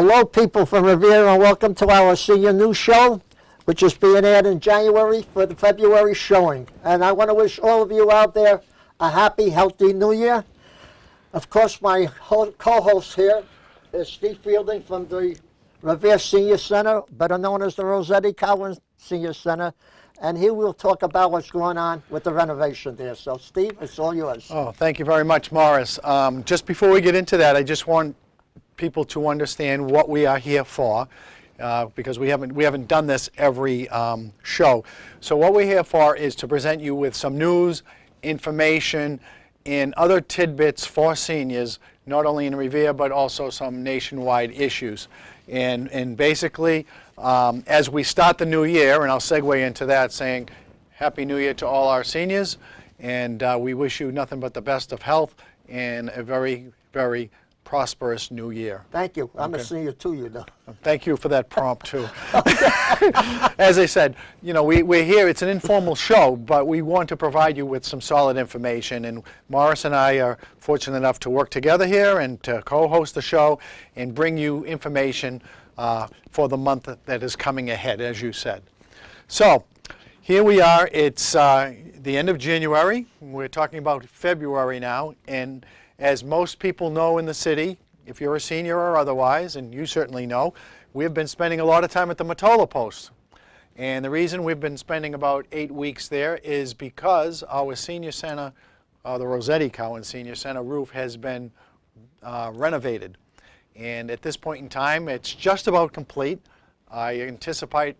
Hello, people from Revere, and welcome to our senior news show, which is being aired in January for the February showing. And I want to wish all of you out there a happy, healthy New Year. Of course, my co-host here is Steve Fielding from the Revere Senior Center, better known as the Rossetti-Cowan Senior Center. And he will talk about what's going on with the renovation there. So, Steve, it's all yours. Oh, thank you very much, Morris. Just before we get into that, I just want people to understand what we are here for, because we haven't done this every show. So what we're here for is to present you with some news, information, and other tidbits for seniors, not only in Revere but also some nationwide issues. And basically, as we start the new year, and I'll segue into that saying Happy New Year to all our seniors, and we wish you nothing but the best of health and a very, very prosperous new year. Thank you. I'm a senior too, you know. Thank you for that prompt too. As I said, you know, we're here, it's an informal show, but we want to provide you with some solid information, and Morris and I are fortunate enough to work together here and to co-host the show and bring you information for the month that is coming ahead, as you said. So here we are, it's the end of January, we're talking about February now, and as most people know in the city, if you're a senior or otherwise, and you certainly know, we've been spending a lot of time at the Mottola Post. And the reason we've been spending about 8 weeks there is because our senior center, the Rossetti-Cowan Senior Center roof has been renovated. And at this point in time, it's just about complete. I anticipate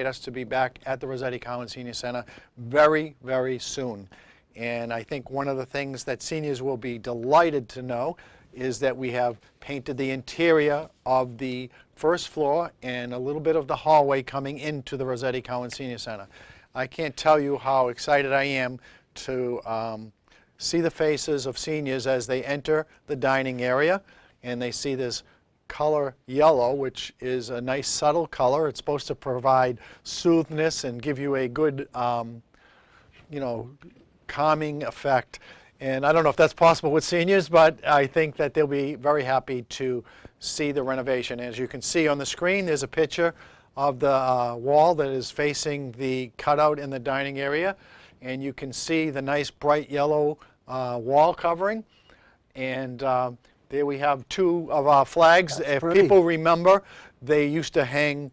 us to be back at the Rossetti-Cowan Senior Center very, very soon. And I think one of the things that seniors will be delighted to know is that we have painted the interior of the first floor and a little bit of the hallway coming into the Rossetti-Cowan Senior Center. I can't tell you how excited I am to see the faces of seniors as they enter the dining area and they see this color yellow, which is a nice subtle color. It's supposed to provide soothness and give you a good, you know, calming effect. And I don't know if that's possible with seniors, but I think that they'll be very happy to see the renovation. As you can see on the screen, there's a picture of the wall that is facing the cutout in the dining area. And you can see the nice bright yellow wall covering. And there we have two of our flags. That's if pretty. People remember, they used to hang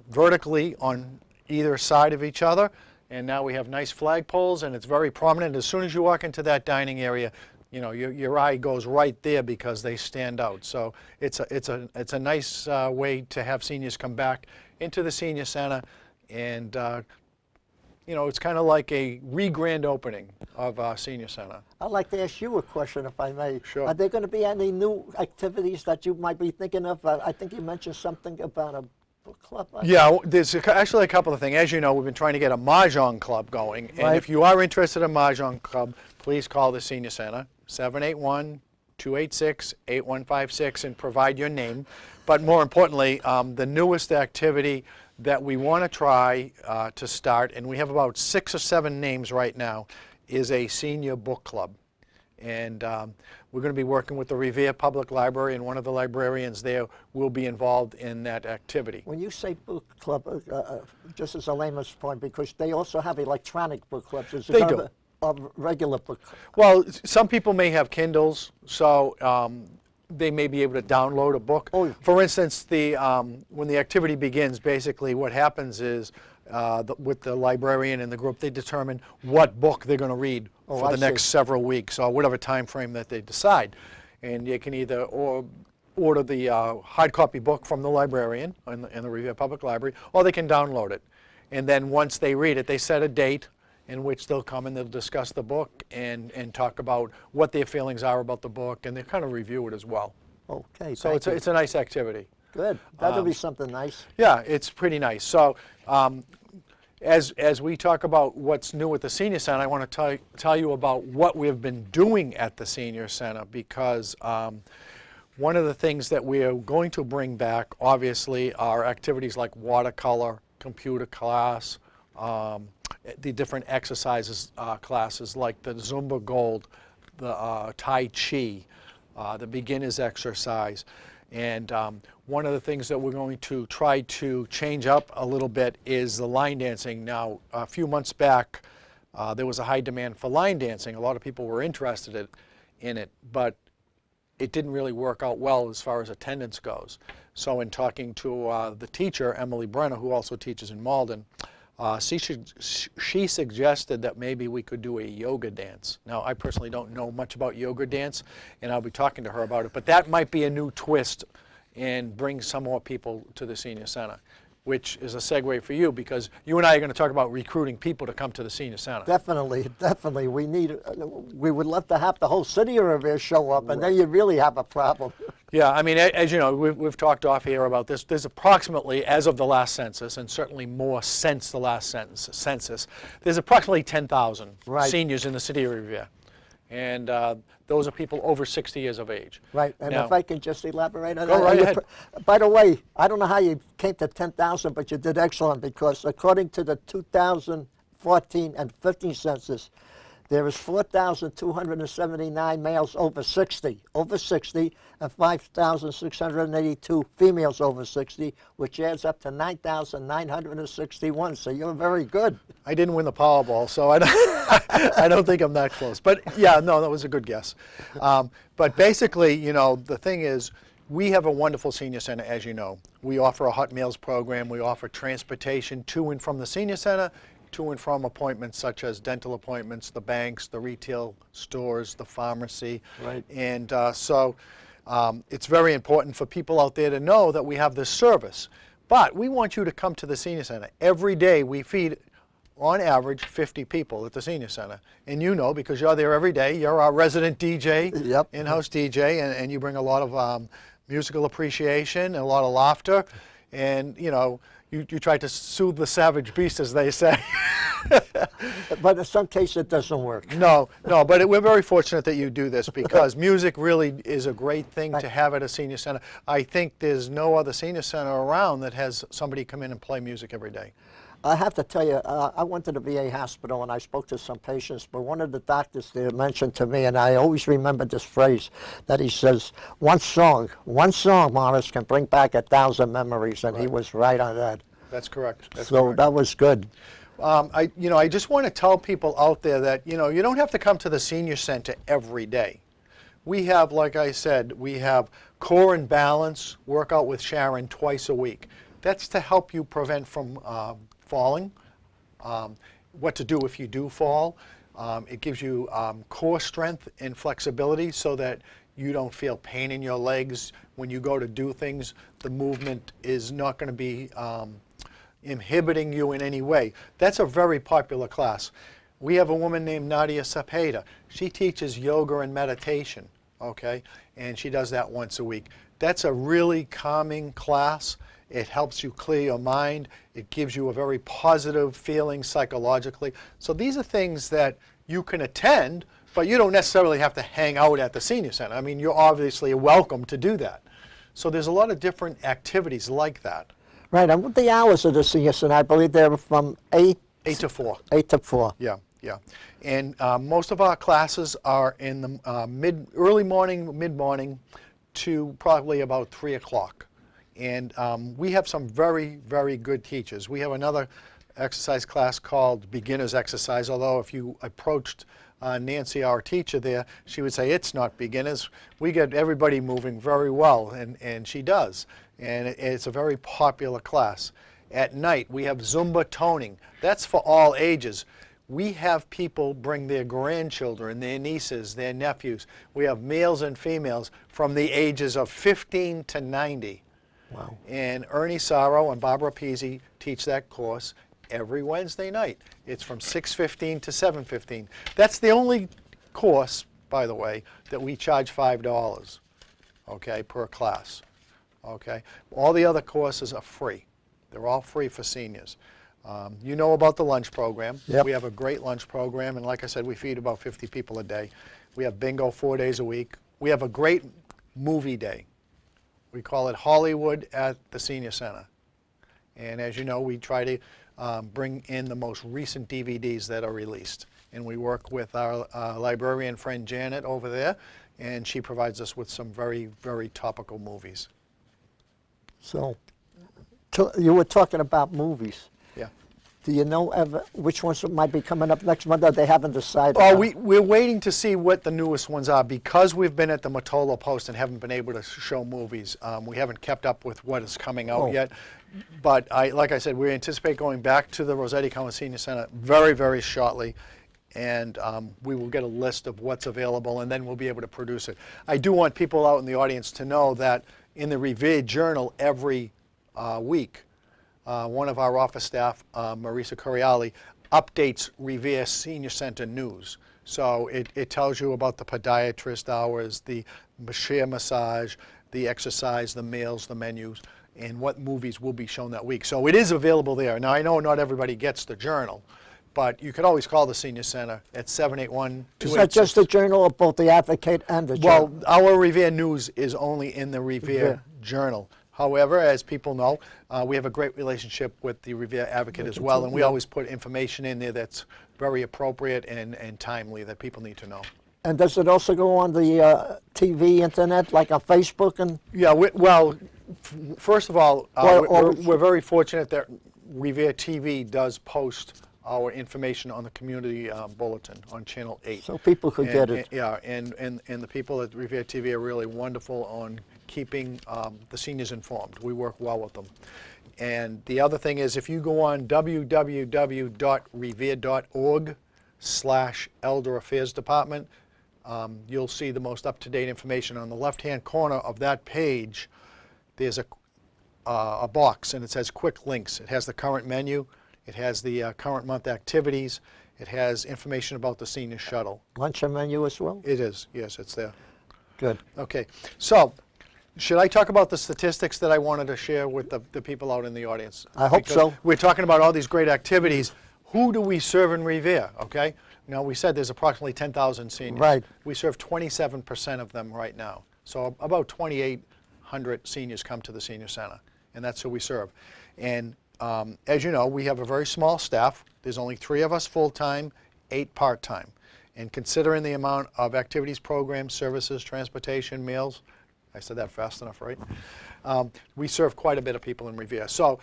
vertically on either side of each other. And now we have nice flagpoles, and it's very prominent. As soon as you walk into that dining area, you know, your eye goes right there because they stand out. So it's a nice way to have seniors come back into the senior center, and you know, it's kind of like a re-grand opening of our senior center. I'd like to ask you a question, if I may. Sure. Are there going to be any new activities that you might be thinking of? I think you mentioned something about a book club. Yeah, there's actually a couple of things. As you know, we've been trying to get a Mahjong club going. And Right. if you are interested in a Mahjong club, please call the Senior Center, 781-286-8156, and provide your name. But more importantly, the newest activity that we want to try to start, and we have about 6 or 7 names right now, is a senior book club. And we're going to be working with the Revere Public Library, and one of the librarians there will be involved in that activity. When you say book club, just as a layman's point, because they also have electronic book clubs. Is it They kind do. of a regular book club? Well, some people may have Kindles, so they may be able to download a book. Oh. For instance, when the activity begins, basically what happens is with the librarian and the group, they determine what book they're going to read for the next several weeks, or whatever time frame that they decide. And you can either order the hard copy book from the librarian in the Revere Public Library, or they can download it. And then once they read it, they set a date in which they'll come and they'll discuss the book and talk about what their feelings are about the book, and they'll kind of review it as well. Okay, So it's a nice activity. good. That'll be something nice. Yeah, it's pretty nice. So as we talk about what's new at the Senior Center, I want to tell you about what we've been doing at the Senior Center, because one of the things that we are going to bring back, obviously, are activities like watercolor, computer class, the different exercises classes like the Zumba Gold, the Tai Chi, the beginner's exercise. And one of the things that we're going to try to change up a little bit is the line dancing. Now, a few months back, there was a high demand for line dancing. A lot of people were interested in it, but it didn't really work out well as far as attendance goes. So in talking to the teacher, Emily Brenner, who also teaches in Malden, she suggested that maybe we could do a yoga dance. Now, I personally don't know much about yoga dance, and I'll be talking to her about it, but that might be a new twist and bring some more people to the Senior Center, which is a segue for you, because you and I are going to talk about recruiting people to come to the Senior Center. Definitely, definitely. We would love to have the whole city of Revere show up, and then you really have a problem. Yeah, I mean, as you know, we've talked off here about this. There's approximately, as of the last census, and certainly more since the last census, there's approximately 10,000 seniors in the city of Revere. And those are people over 60 years of age. Right, and now, if I can just elaborate on go that. right ahead. By the way, I don't know how you came to 10,000, but you did excellent, because according to the 2014 and 15 census, there is 4,279 males over 60, and 5,682 females over 60, which adds up to 9,961. So you're very good. I didn't win the Powerball, so I don't think I'm that close. But yeah, no, that was a good guess. But basically, you know, the thing is, we have a wonderful senior center, as you know. We offer a hot meals program. We offer transportation to and from the senior center, to and from appointments such as dental appointments, the banks, the retail stores, the pharmacy. Right. And so it's very important for people out there to know that we have this service. But we want you to come to the senior center. Every day we feed, on average, 50 people at the senior center. And you know, because you're there every day, you're our resident DJ, Yep. in-house DJ, and you bring a lot of musical appreciation and a lot of laughter. And, you know, you try to soothe the savage beast, as they say. But in some cases it doesn't work. No, but we're very fortunate that you do this, because music really is a great thing to have at a senior center. I think there's no other senior center around that has somebody come in and play music every day. I have to tell you, I went to the VA hospital and I spoke to some patients, but one of the doctors there mentioned to me, and I always remember this phrase, that he says, one song, Morris, can bring back 1,000 memories, and he was right on that. That's correct. That's so correct. That was good. I just want to tell people out there that, you know, you don't have to come to the senior center every day. We have, like I said, we have Core and Balance, Workout with Sharon, twice a week. That's to help you prevent from falling, what to do if you do fall. It gives you core strength and flexibility so that you don't feel pain in your legs. When you go to do things, the movement is not going to be inhibiting you in any way. That's a very popular class. We have a woman named Nadia Cepeda. She teaches yoga and meditation, okay? And she does that once a week. That's a really calming class. It helps you clear your mind. It gives you a very positive feeling psychologically. So these are things that you can attend, but you don't necessarily have to hang out at the senior center. I mean, you're obviously welcome to do that. So there's a lot of different activities like that. Right, and what the hours of the senior center, I believe they're from 8 to 4. 8 to 4. Yeah. And most of our classes are in the early morning, mid-morning to probably about 3 o'clock. And we have some very, very good teachers. We have another exercise class called Beginner's Exercise, although if you approached Nancy, our teacher there, she would say, it's not beginners. We get everybody moving very well, and she does. And it's a very popular class. At night, we have Zumba toning. That's for all ages. We have people bring their grandchildren, their nieces, their nephews. We have males and females from the ages of 15 to 90. Wow. And Ernie Sorrow and Barbara Peasy teach that course every Wednesday night. It's from 6:15 to 7:15. That's the only course, by the way, that we charge $5, okay, per class. Okay, all the other courses are free. They're all free for seniors. You know about the lunch program. Yep. We have a great lunch program, and like I said, we feed about 50 people a day. We have bingo 4 days a week. We have a great movie day. We call it Hollywood at the Senior Center. And as you know, we try to bring in the most recent DVDs that are released. And we work with our librarian friend Janet over there, and she provides us with some very, very topical movies. So, you were talking about movies. Yeah. Do you know ever which ones might be coming up next month, or they haven't decided? Oh, we're waiting to see what the newest ones are because we've been at the Mottola Post and haven't been able to show movies. We haven't kept up with what is coming out yet. But like I said, we anticipate going back to the Rossetti-Cowan Senior Center very, very shortly. And we will get a list of what's available, and then we'll be able to produce it. I do want people out in the audience to know that in the Revere Journal every week, one of our office staff, Marisa Coriali, updates Revere Senior Center news. So it tells you about the podiatrist hours, the chair massage, the exercise, the meals, the menus, and what movies will be shown that week. So it is available there. Now, I know not everybody gets the journal, but you could always call the Senior Center at 781-286. Is that just the Journal of both the Advocate and the Journal? Well, our Revere news is only in the Revere Journal. However, as people know, we have a great relationship with the Revere Advocate as well, and we always put information in there that's very appropriate and timely that people need to know. And does it also go on the TV, internet, like on Facebook? And Yeah, first of all, we're very fortunate that Revere TV does post our information on the community bulletin on Channel 8. so people could get it. Yeah, and the people at Revere TV are really wonderful on keeping the seniors informed. We work well with them. And the other thing is, if you go on www.revere.org/Elder Affairs Department, you'll see the most up-to-date information. On the left-hand corner of that page, there's a box, and it says Quick Links. It has the current menu. It has the current month activities. It has information about the senior shuttle. Luncheon menu as well? It is, yes, it's there. Good. Okay, so should I talk about the statistics that I wanted to share with the people out in the audience? I hope Because so. We're talking about all these great activities. Who do we serve in Revere, okay? Now, we said there's approximately 10,000 seniors. Right. We serve 27% of them right now. So about 2,800 seniors come to the Senior Center, and that's who we serve. And as you know, we have a very small staff. There's only 3 of us full-time, 8 part-time. And considering the amount of activities, programs, services, transportation, meals, I said that fast enough, right? We serve quite a bit of people in Revere. So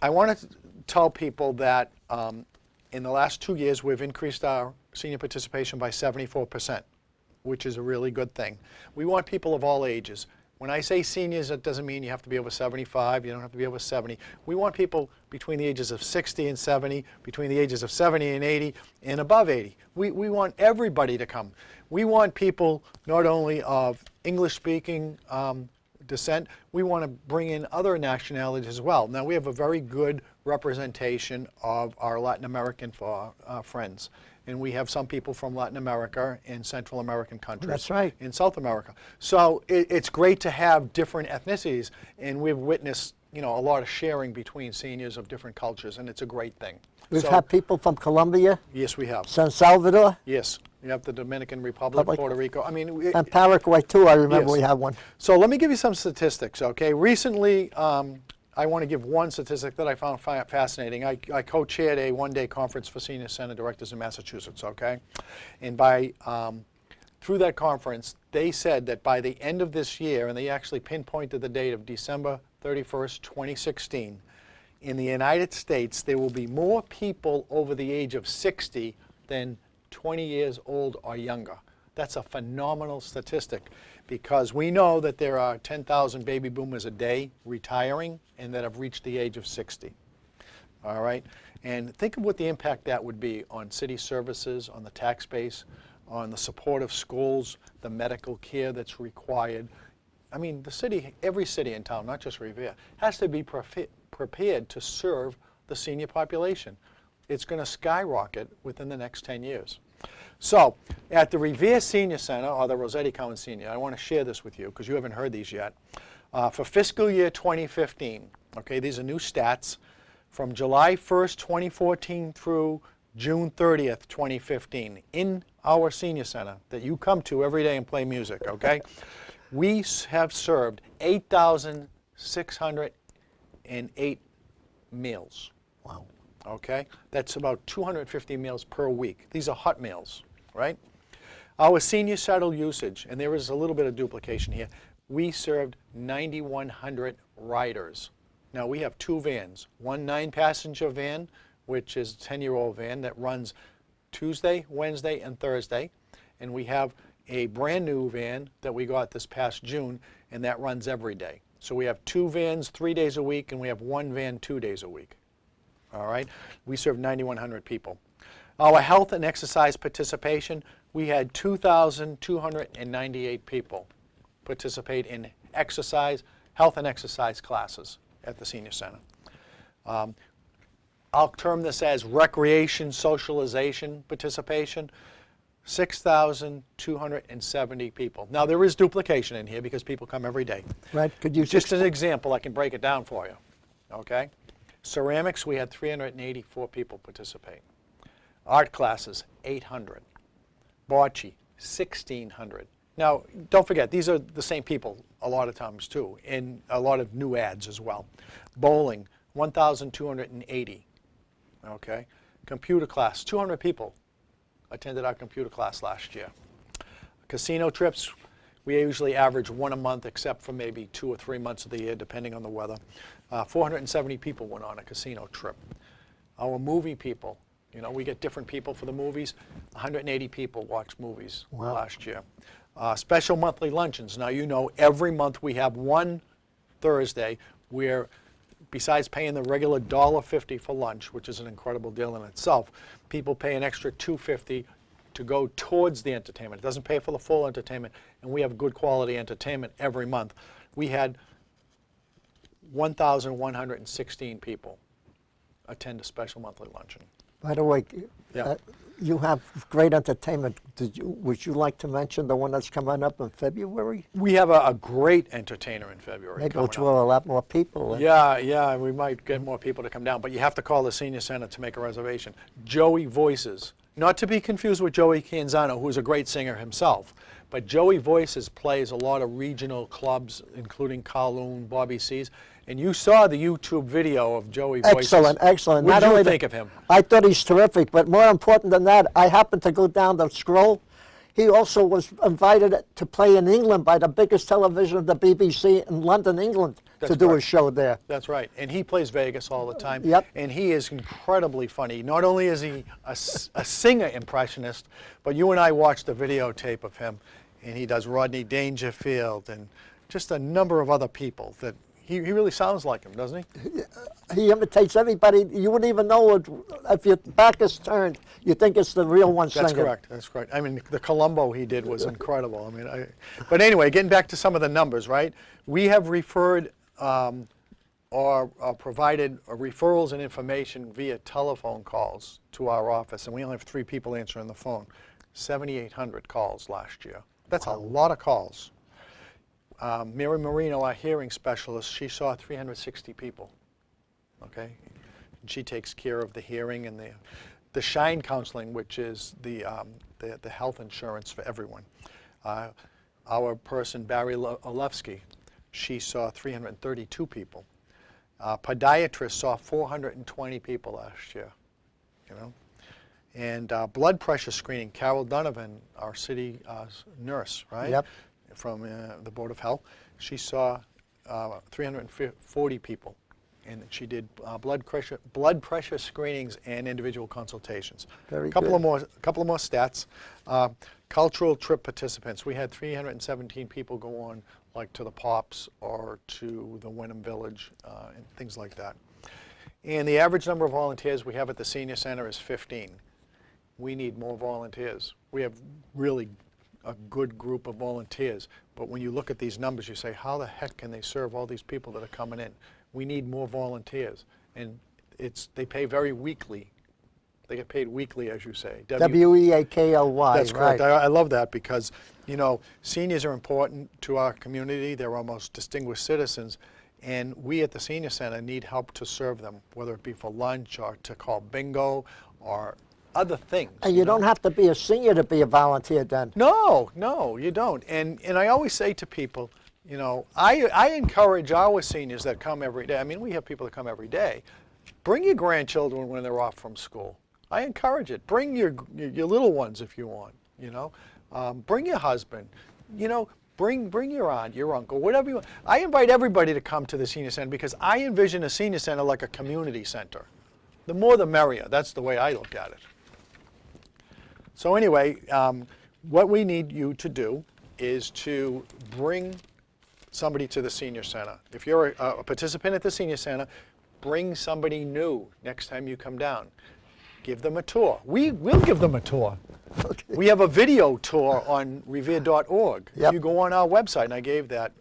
I want to tell people that in the last 2 years, we've increased our senior participation by 74%, which is a really good thing. We want people of all ages. When I say seniors, that doesn't mean you have to be over 75, you don't have to be over 70. We want people between the ages of 60 and 70, between the ages of 70 and 80, and above 80. We want everybody to come. We want people not only of English-speaking descent, we want to bring in other nationalities as well. Now, we have a very good representation of our Latin American friends. And we have some people from Latin America and Central American countries. That's right. In South America. So it's great to have different ethnicities, and we've witnessed, a lot of sharing between seniors of different cultures, and it's a great thing. We've had people from Colombia, Yes, we have. San Salvador, Yes, we have the Dominican Republic, Puerto Rico. I mean, and Paraguay too. I remember Yes. we had one. So let me give you some statistics, okay? Recently, I want to give one statistic that I found fascinating. I co-chaired a one-day conference for senior center directors in Massachusetts, okay? And through that conference, they said that by the end of this year, and they actually pinpointed the date of December 31st, 2016, in the United States, there will be more people over the age of 60 than 20 years old or younger. That's a phenomenal statistic because we know that there are 10,000 baby boomers a day retiring and that have reached the age of 60. All right? And think of what the impact that would be on city services, on the tax base, on the support of schools, the medical care that's required. I mean, the city, every city in town, not just Revere, has to be prepared to serve the senior population. It's going to skyrocket within the next 10 years. So, at the Revere Senior Center, or the Rossetti-Cowan Senior, I want to share this with you because you haven't heard these yet. For fiscal year 2015, okay, these are new stats, from July 1st, 2014 through June 30th, 2015, in our Senior Center that you come to every day and play music, okay, we have served 8,608 meals. Wow. Okay, that's about 250 meals per week. These are hot meals, right? Our senior shuttle usage, and there is a little bit of duplication here, we served 9,100 riders. Now we have 2 vans, one 9-passenger van, which is a 10-year-old van that runs Tuesday, Wednesday, and Thursday. And we have a brand new van that we got this past June, and that runs every day. So we have 2 vans 3 days a week, and we have 1 van 2 days a week. All right, we serve 9,100 people. Our health and exercise participation, we had 2,298 people participate in exercise, health and exercise classes at the Senior Center. I'll term this as recreation, socialization participation, 6,270 people. Now there is duplication in here because people come every day. Right, could you Just as an example, I can break it down for you, okay? Ceramics, we had 384 people participate. Art classes, 800. Bocce, 1,600. Now, don't forget, these are the same people a lot of times too, and a lot of new ads as well. Bowling, 1,280, okay? Computer class, 200 people attended our computer class last year. Casino trips, we usually average 1 a month, except for maybe 2 or 3 months of the year, depending on the weather. 470 people went on a casino trip. Our movie people, you know, we get different people for the movies. 180 people watched movies last year. Special monthly luncheons. Now, you know, every month we have one Thursday where, besides paying the regular $1.50 for lunch, which is an incredible deal in itself, people pay an extra $2.50 to go towards the entertainment. It doesn't pay for the full entertainment, and we have good quality entertainment every month. We had 1,116 people attend a special monthly luncheon. By the way, Yeah. you have great entertainment. Would you like to mention the one that's coming up in February? We have a great entertainer in February. Maybe coming we'll up. draw a lot more people. Yeah, we might get more people to come down, but you have to call the Senior Center to make a reservation. Joey Voices, not to be confused with Joey Canzano, who's a great singer himself, but Joey Voices plays a lot of regional clubs, including Kowloon, Bobby C's, and you saw the YouTube video of Joey Voices. Excellent, excellent. What Not did you only think of him? I thought he's terrific, but more important than that, I happened to go down the scroll. He also was invited to play in England by the biggest television, the BBC in London, England, That's to do a correct. show there. That's right, and he plays Vegas all the time. Yep. And he is incredibly funny. Not only is he a singer impressionist, but you and I watched the videotape of him, and he does Rodney Dangerfield and just a number of other people that he really sounds like him, doesn't he? He imitates everybody. You wouldn't even know it. If your back is turned, you think it's the real one That's singing. correct. That's correct. I mean, the Columbo he did was incredible. I mean, but anyway, getting back to some of the numbers, right? We have referred or provided referrals and information via telephone calls to our office, and we only have 3 people answering the phone. 7,800 calls last year. That's a lot of calls. Mary Marino, our hearing specialist, she saw 360 people. Okay, and she takes care of the hearing and the Shine counseling, which is the health insurance for everyone. Our person Barry Olefsky, she saw 332 people. Podiatrist saw 420 people last year. You know, and blood pressure screening. Carol Donovan, our city nurse, right? Yep. From the Board of Health, she saw 340 people, and she did blood pressure screenings and individual consultations. Very couple good. of more stats. Cultural trip participants. We had 317 people go on, like to the Pops or to the Wyndham Village and things like that. And the average number of volunteers we have at the Senior Center is 15. We need more volunteers. We have really a good group of volunteers, but when you look at these numbers, you say, how the heck can they serve all these people that are coming in? We need more volunteers, and they pay very weekly. They get paid weekly, as you say. W-E-A-K-L-Y. That's correct. Right. I love that because, you know, seniors are important to our community. They're our most distinguished citizens, and we at the Senior Center need help to serve them, whether it be for lunch or to call bingo or other things. And you don't have to be a senior to be a volunteer then. No, you don't. And I always say to people, you know, I encourage our seniors that come every day. I mean, we have people that come every day. Bring your grandchildren when they're off from school. I encourage it. Bring your little ones if you want, you know. Bring your husband. You know, bring your aunt, your uncle, whatever you want. I invite everybody to come to the senior center because I envision a senior center like a community center. The more the merrier. That's the way I look at it. So anyway, what we need you to do is to bring somebody to the senior center. If you're a participant at the senior center, bring somebody new next time you come down. Give them a tour. We will give them a tour. Okay. We have a video tour on revere.org. Yep. If you go on our website, and I gave that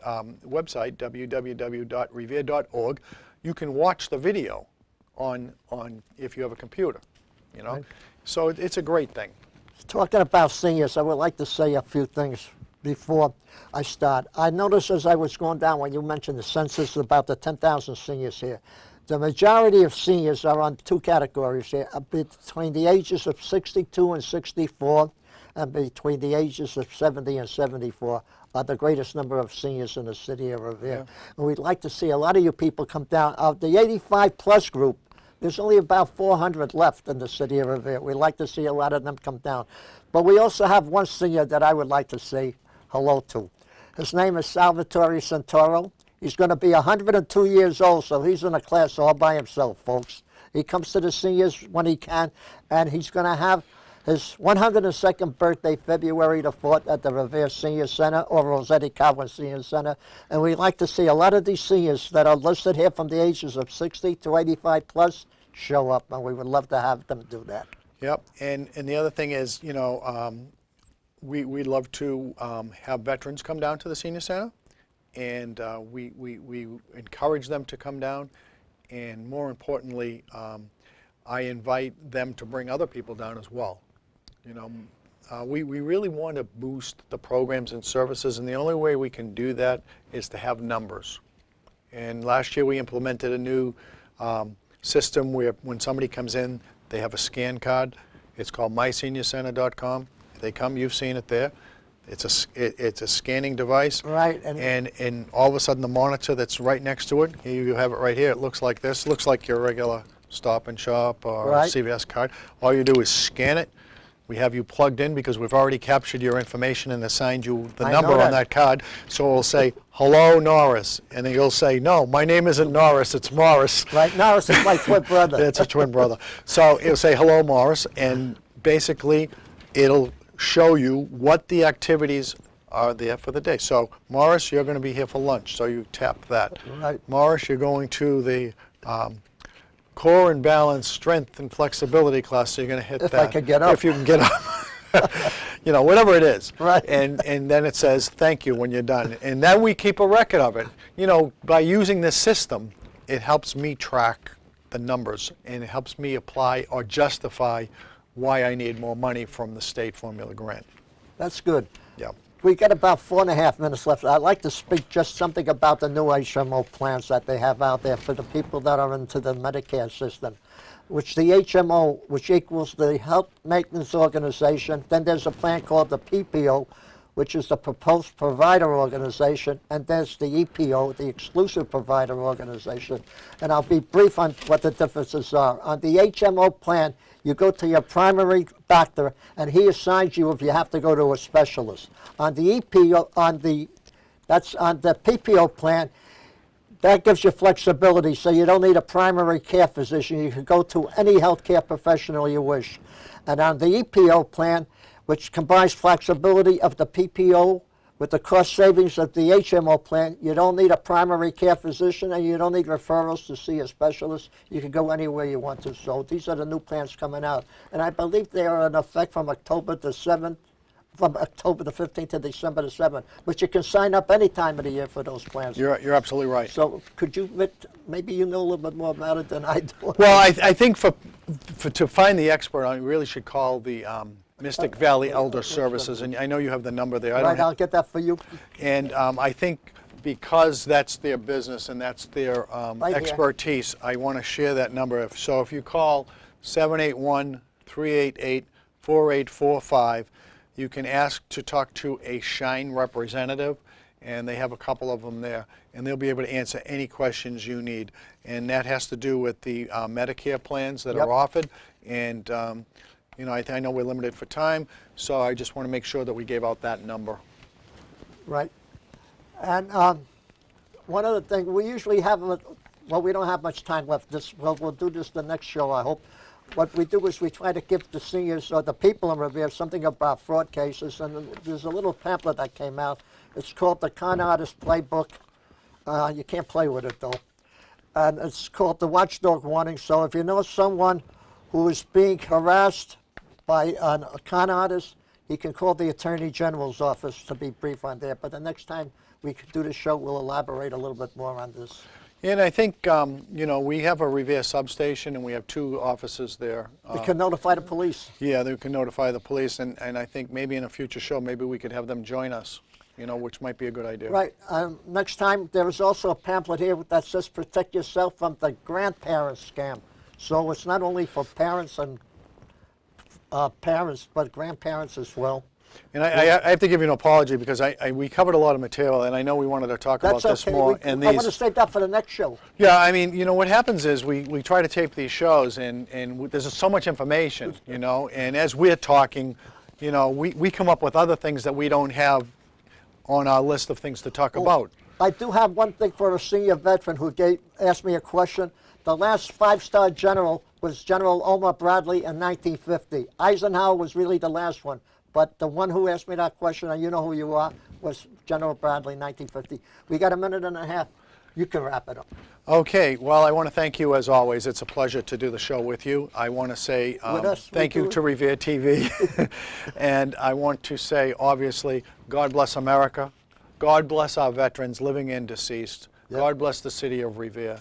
website, www.revere.org, you can watch the video on if you have a computer, you know. Right. So it's a great thing. Talking about seniors, I would like to say a few things before I start. I noticed as I was going down when you mentioned the census about the 10,000 seniors here. The majority of seniors are on two categories here, between the ages of 62 and 64, and between the ages of 70 and 74 are the greatest number of seniors in the city of Revere. Yeah. And we'd like to see a lot of you people come down. Of the 85 plus group, there's only about 400 left in the city of Revere. We'd like to see a lot of them come down. But we also have one senior that I would like to say hello to. His name is Salvatore Santoro. He's going to be 102 years old, so he's in a class all by himself, folks. He comes to the seniors when he can, and he's going to have his 102nd birthday, February the 4th, at the Revere Senior Center or Rossetti-Cowan Senior Center. And we'd like to see a lot of these seniors that are listed here from the ages of 60 to 85 plus show up, and we would love to have them do that. Yep, and the other thing is, you know, we'd love to have veterans come down to the senior center, and we encourage them to come down, and more importantly, I invite them to bring other people down as well. You know, we really want to boost the programs and services, and the only way we can do that is to have numbers. And last year we implemented a new system where when somebody comes in, they have a scan card. It's called myseniorcenter.com. They come, you've seen it there. It's a scanning device. Right. And all of a sudden the monitor that's right next to it, here you have it right here, it looks like this. Looks like your regular Stop and Shop or Right. CVS card. All you do is scan it. We have you plugged in because we've already captured your information and assigned you the I number know on that. that card. So it'll say, hello, Norris. And then you'll say, no, my name isn't Norris, it's Morris. Right, Norris is my twin brother. It's a twin brother. So it'll say, hello, Morris. And basically, it'll show you what the activities are there for the day. So, Morris, you're going to be here for lunch. So you tap that. Right. Morris, you're going to the core and balance, strength and flexibility class, so you're going to hit If that. I could get up. If you can get up. You know, whatever it is. Right. And then it says, thank you when you're done. And then we keep a record of it. You know, by using this system, it helps me track the numbers, and it helps me apply or justify why I need more money from the state formula grant. That's good. Yeah. We got about 4.5 minutes left. I'd like to speak just something about the new HMO plans that they have out there for the people that are into the Medicare system, which the HMO, which equals the Health Maintenance Organization. Then there's a plan called the PPO, which is the Proposed Provider Organization, and there's the EPO, the Exclusive Provider Organization. And I'll be brief on what the differences are. On the HMO plan, you go to your primary doctor, and he assigns you if you have to go to a specialist. On the EPO, on the PPO plan, that gives you flexibility, so you don't need a primary care physician. You can go to any healthcare professional you wish. And on the EPO plan, which combines flexibility of the PPO with the cost savings of the HMO plan, you don't need a primary care physician, and you don't need referrals to see a specialist. You can go anywhere you want to. So these are the new plans coming out. And I believe they are in effect from October the 7th, from October the 15th to December the 7th, but you can sign up any time of the year for those plans. You're absolutely right. So could you, maybe you know a little bit more about it than I do. Well, I think to find the expert, I really should call the Mystic Valley Elder Services, and I know you have the number there. Right, I'll get that for you. And I think because that's their business and that's their Right here. expertise, I want to share that number. So if you call 781-388-4845, you can ask to talk to a Shine representative, and they have a couple of them there, and they'll be able to answer any questions you need. And that has to do with the Medicare plans that Yep. are offered. And you know, I know we're limited for time, so I just want to make sure that we gave out that number. Right. And one other thing, we usually have, well, we don't have much time left. We'll do this the next show, I hope. What we do is we try to give the seniors or the people in Revere something about fraud cases. And there's a little pamphlet that came out. It's called the Con Artist Playbook. You can't play with it, though. And it's called the Watchdog Warning. So if you know someone who is being harassed by a con artist, he can call the Attorney General's office to be brief on there. But the next time we do the show, we'll elaborate a little bit more on this. And I think, you know, we have a Revere substation and we have 2 offices there. We can notify the police. Yeah, they can notify the police, and I think maybe in a future show, maybe we could have them join us, you know, which might be a good idea. Right. Next time, there is also a pamphlet here that says protect yourself from the grandparent scam. So it's not only for parents and parents, but grandparents as well. And I have to give you an apology because we covered a lot of material, and I know we wanted to talk about this more. I want to save that for the next show. Yeah, I mean, you know, what happens is we try to tape these shows, and there's so much information, you know, and as we're talking, you know, we come up with other things that we don't have on our list of things to talk about. I do have one thing for a senior veteran who asked me a question. The last 5-star general was General Omar Bradley in 1950. Eisenhower was really the last one. But the one who asked me that question, and you know who you are, was General Bradley, 1950. We got a minute and a half. You can wrap it up. Okay. Well, I want to thank you as always. It's a pleasure to do the show with you. I want to say thank you to Revere TV. And I want to say, obviously, God bless America. God bless our veterans, living and deceased. Yep. God bless the city of Revere.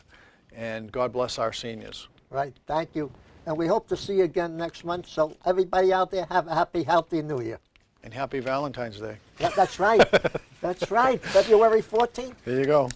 And God bless our seniors. Right. Thank you. And we hope to see you again next month. So everybody out there, have a happy, healthy New Year. And happy Valentine's Day. Yeah, that's right. That's right. February 14th. There you go.